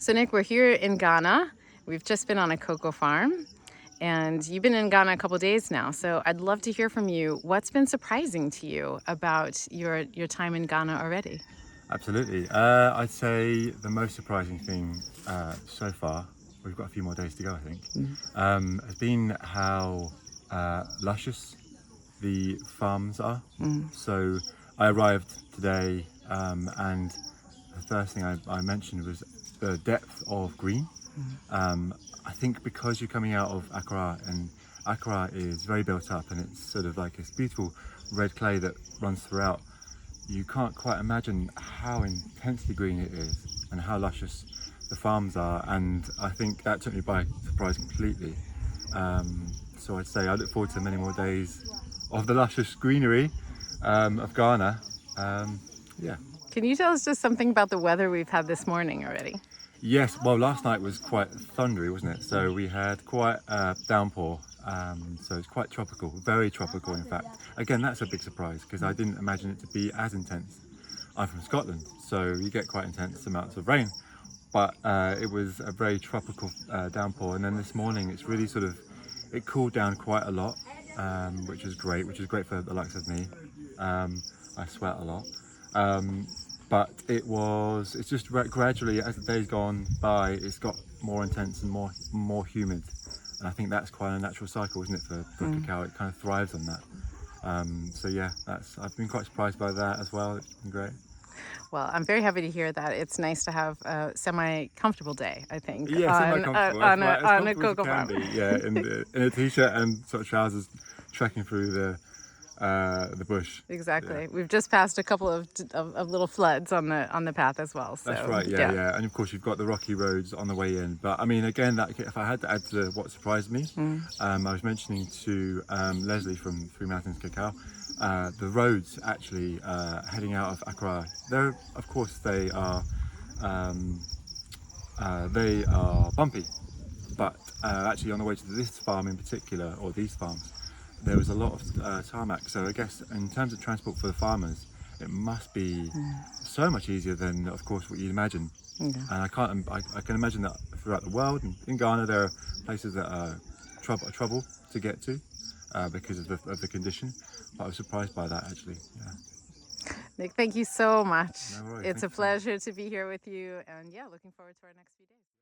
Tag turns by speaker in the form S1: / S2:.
S1: So Nick, we're here in Ghana. We've just been on a cocoa farm, and you've been in Ghana a couple days now. So I'd love to hear from you. What's been surprising to you about your time in Ghana already?
S2: Absolutely. I'd say the most surprising thing so far, we've got a few more days to go, I think, has been how luscious the farms are. So I arrived today, and the first thing I mentioned was the depth of green. I think because you're coming out of Accra, and Accra is very built up, and it's sort of like this beautiful red clay that runs throughout. You can't quite imagine how intensely green it is and how luscious the farms are, and I think that took me by surprise completely. So I'd say I look forward to many more days of the luscious greenery of Ghana. Yeah.
S1: Can you tell us just something about the weather we've had this morning already?
S2: Yes, well, last night was quite thundery, wasn't it? So we had quite a downpour, so it's quite tropical, very tropical in fact. Again, that's a big surprise because I didn't imagine it to be as intense. I'm from Scotland, so you get quite intense amounts of rain, but it was a very tropical downpour. And then this morning it's really it cooled down quite a lot, which is great for the likes of me. I sweat a lot. But it's just gradually, as the days gone by, it's got more intense and more humid, and I think that's quite a natural cycle, isn't it, for cacao? It kind of thrives on that. So yeah, I've been quite surprised by that as well. It's been great.
S1: Well, I'm very happy to hear that. It's nice to have a semi-comfortable day, I think,
S2: Yeah, semi-comfortable.
S1: on a
S2: As
S1: cocoa
S2: comfortable as
S1: farm.
S2: you can be, yeah, in a t-shirt and sort of trousers, trekking through the bush.
S1: Exactly.
S2: Yeah.
S1: We've just passed a couple of little floods on the path as well. So
S2: That's right, yeah. And of course you've got the rocky roads on the way in. But I mean, again, if I had to add to what surprised me, I was mentioning to Leslie from Three Mountains Cacao, the roads actually heading out of Accra, of course they are bumpy, but actually on the way to this farm in particular, or these farms, there was a lot of tarmac. So I guess in terms of transport for the farmers, it must be so much easier than, of course, what you'd imagine.
S1: Yeah.
S2: And I can imagine that throughout the world. And in Ghana, there are places that are trouble to get to because of the condition. But I was surprised by that, actually. Yeah.
S1: Nick, thank you so much.
S2: No worries.
S1: It's
S2: Thank
S1: a
S2: you so much.
S1: pleasure to be here with you, and yeah, looking forward to our next few days.